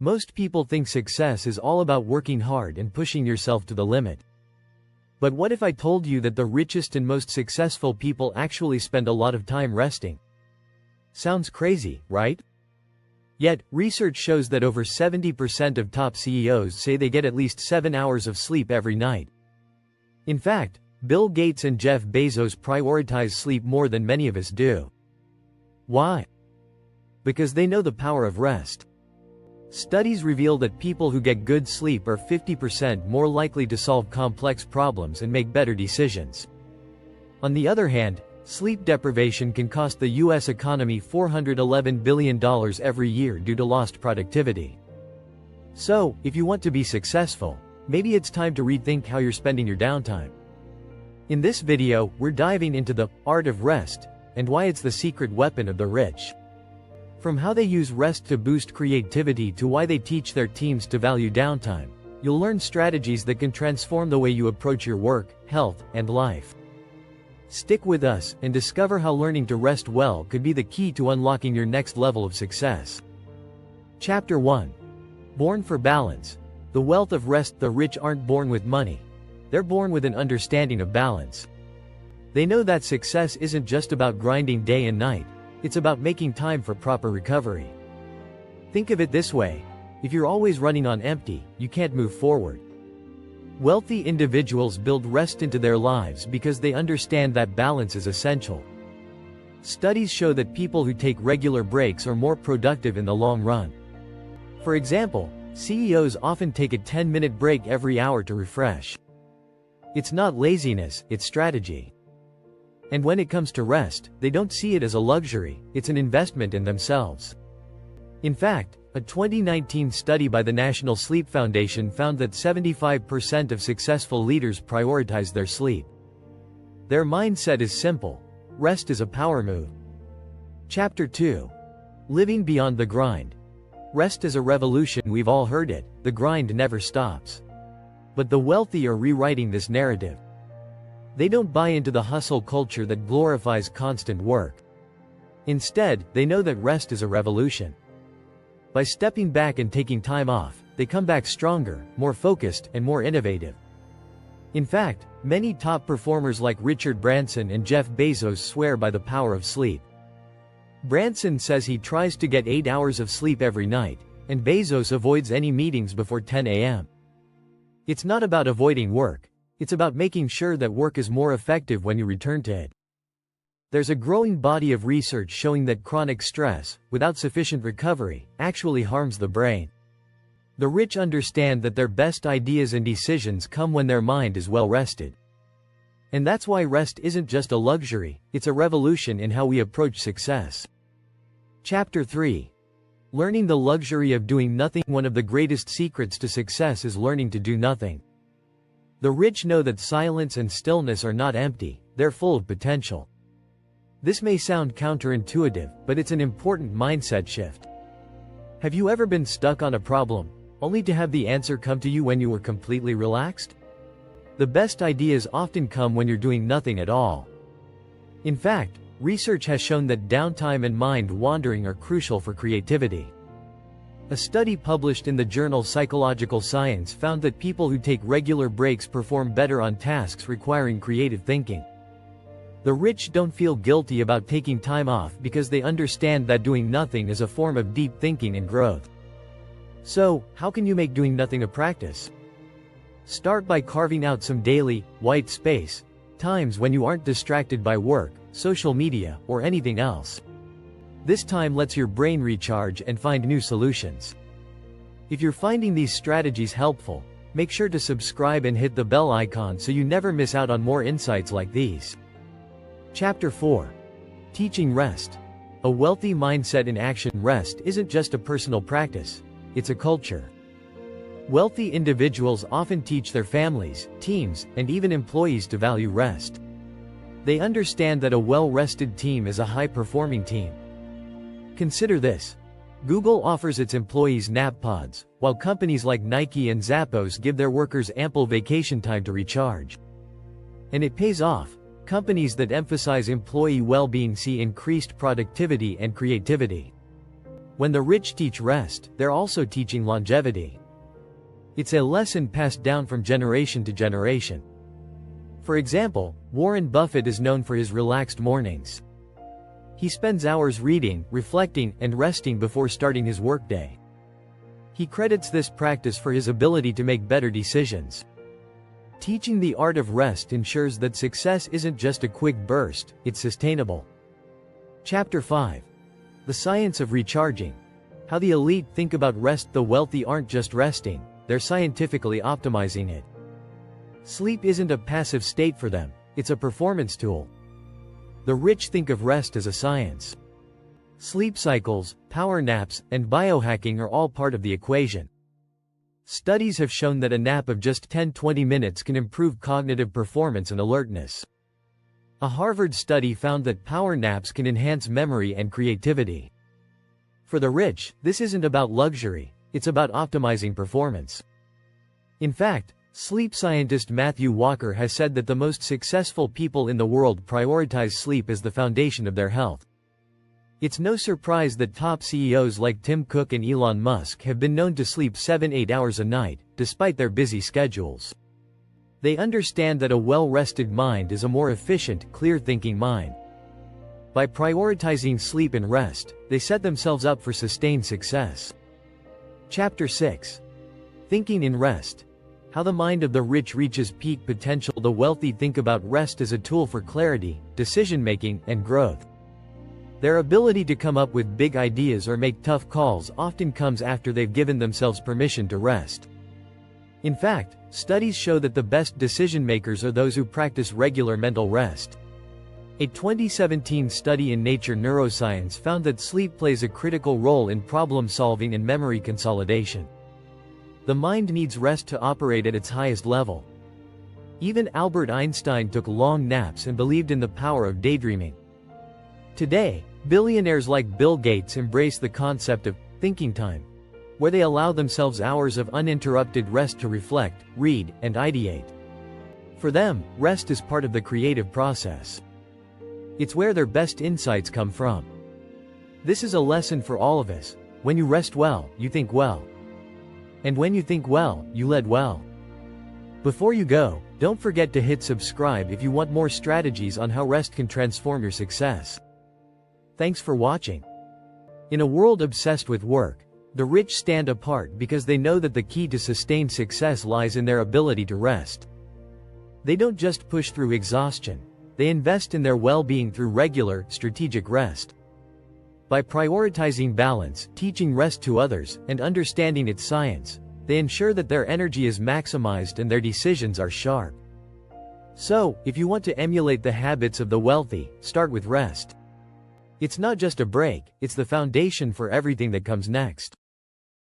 Most people think success is all about working hard and pushing yourself to the limit. But what if I told you that the richest and most successful people actually spend a lot of time resting? Sounds crazy, right? Yet, research shows that over 70% of top CEOs say they get at least 7 hours of sleep every night. In fact, Bill Gates and Jeff Bezos prioritize sleep more than many of us do. Why? Because they know the power of rest. Studies reveal that people who get good sleep are 50% more likely to solve complex problems and make better decisions. On the other hand, sleep deprivation can cost the U.S. economy $411 billion every year due to lost productivity. So, if you want to be successful, maybe it's time to rethink how you're spending your downtime. In this video, we're diving into the art of rest and why it's the secret weapon of the rich. From how they use rest to boost creativity to why they teach their teams to value downtime, you'll learn strategies that can transform the way you approach your work, health, and life. Stick with us and discover how learning to rest well could be the key to unlocking your next level of success. Chapter 1. Born for Balance. The wealth of rest. The rich aren't born with money. They're born with an understanding of balance. They know that success isn't just about grinding day and night. It's about making time for proper recovery. Think of it this way: if you're always running on empty, you can't move forward. Wealthy individuals build rest into their lives because they understand that balance is essential. Studies show that people who take regular breaks are more productive in the long run. For example, CEOs often take a 10-minute break every hour to refresh. It's not laziness, it's strategy. And when it comes to rest, they don't see it as a luxury, it's an investment in themselves. In fact, a 2019 study by the National Sleep Foundation found that 75% of successful leaders prioritize their sleep. Their mindset is simple: rest is a power move. Chapter 2. Living beyond the grind. Rest is a revolution. We've all heard it: the grind never stops. But the wealthy are rewriting this narrative. They don't buy into the hustle culture that glorifies constant work. Instead, they know that rest is a revolution. By stepping back and taking time off, they come back stronger, more focused, and more innovative. In fact, many top performers like Richard Branson and Jeff Bezos swear by the power of sleep. Branson says he tries to get 8 hours of sleep every night, and Bezos avoids any meetings before 10 a.m. It's not about avoiding work. It's about making sure that work is more effective when you return to it. There's a growing body of research showing that chronic stress, without sufficient recovery, actually harms the brain. The rich understand that their best ideas and decisions come when their mind is well rested. And that's why rest isn't just a luxury, it's a revolution in how we approach success. Chapter 3. Learning the luxury of doing nothing. One of the greatest secrets to success is learning to do nothing. The rich know that silence and stillness are not empty, they're full of potential. This may sound counterintuitive, but it's an important mindset shift. Have you ever been stuck on a problem, only to have the answer come to you when you were completely relaxed? The best ideas often come when you're doing nothing at all. In fact, research has shown that downtime and mind wandering are crucial for creativity. A study published in the journal Psychological Science found that people who take regular breaks perform better on tasks requiring creative thinking. The rich don't feel guilty about taking time off because they understand that doing nothing is a form of deep thinking and growth. So, how can you make doing nothing a practice? Start by carving out some daily, white space, times when you aren't distracted by work, social media, or anything else. This time lets your brain recharge and find new solutions. If you're finding these strategies helpful, make sure to subscribe and hit the bell icon so you never miss out on more insights like these. Chapter 4. Teaching Rest. A wealthy mindset in action. Rest isn't just a personal practice, it's a culture. Wealthy individuals often teach their families, teams, and even employees to value rest. They understand that a well-rested team is a high-performing team. Consider this. Google offers its employees nap pods, while companies like Nike and Zappos give their workers ample vacation time to recharge. And it pays off. Companies that emphasize employee well-being see increased productivity and creativity. When the rich teach rest, they're also teaching longevity. It's a lesson passed down from generation to generation. For example, Warren Buffett is known for his relaxed mornings. He spends hours reading, reflecting, and resting before starting his workday. He credits this practice for his ability to make better decisions. Teaching the art of rest ensures that success isn't just a quick burst, it's sustainable. Chapter 5. The Science of Recharging. How the elite think about rest. The wealthy aren't just resting, they're scientifically optimizing it. Sleep isn't a passive state for them, it's a performance tool. The rich think of rest as a science. Sleep cycles, power naps, and biohacking are all part of the equation. Studies have shown that a nap of just 10-20 minutes can improve cognitive performance and alertness. A Harvard study found that power naps can enhance memory and creativity. For the rich, this isn't about luxury, it's about optimizing performance. In fact, sleep scientist Matthew Walker has said that the most successful people in the world prioritize sleep as the foundation of their health. It's no surprise that top CEOs like Tim Cook and Elon Musk have been known to sleep 7-8 hours a night, despite their busy schedules. They understand that a well-rested mind is a more efficient, clear-thinking mind. By prioritizing sleep and rest, they set themselves up for sustained success. Chapter 6. Thinking in Rest. How the mind of the rich reaches peak potential. The wealthy think about rest as a tool for clarity, decision-making, and growth. Their ability to come up with big ideas or make tough calls often comes after they've given themselves permission to rest. In fact, studies show that the best decision-makers are those who practice regular mental rest. A 2017 study in Nature Neuroscience found that sleep plays a critical role in problem-solving and memory consolidation. The mind needs rest to operate at its highest level. Even Albert Einstein took long naps and believed in the power of daydreaming. Today, billionaires like Bill Gates embrace the concept of thinking time, where they allow themselves hours of uninterrupted rest to reflect, read, and ideate. For them, rest is part of the creative process. It's where their best insights come from. This is a lesson for all of us. When you rest well, you think well. And when you think well, you lead well. Before you go, don't forget to hit subscribe if you want more strategies on how rest can transform your success. Thanks for watching. In a world obsessed with work, the rich stand apart because they know that the key to sustained success lies in their ability to rest. They don't just push through exhaustion, they invest in their well-being through regular, strategic rest. By prioritizing balance, teaching rest to others, and understanding its science, they ensure that their energy is maximized and their decisions are sharp. So, if you want to emulate the habits of the wealthy, start with rest. It's not just a break, it's the foundation for everything that comes next.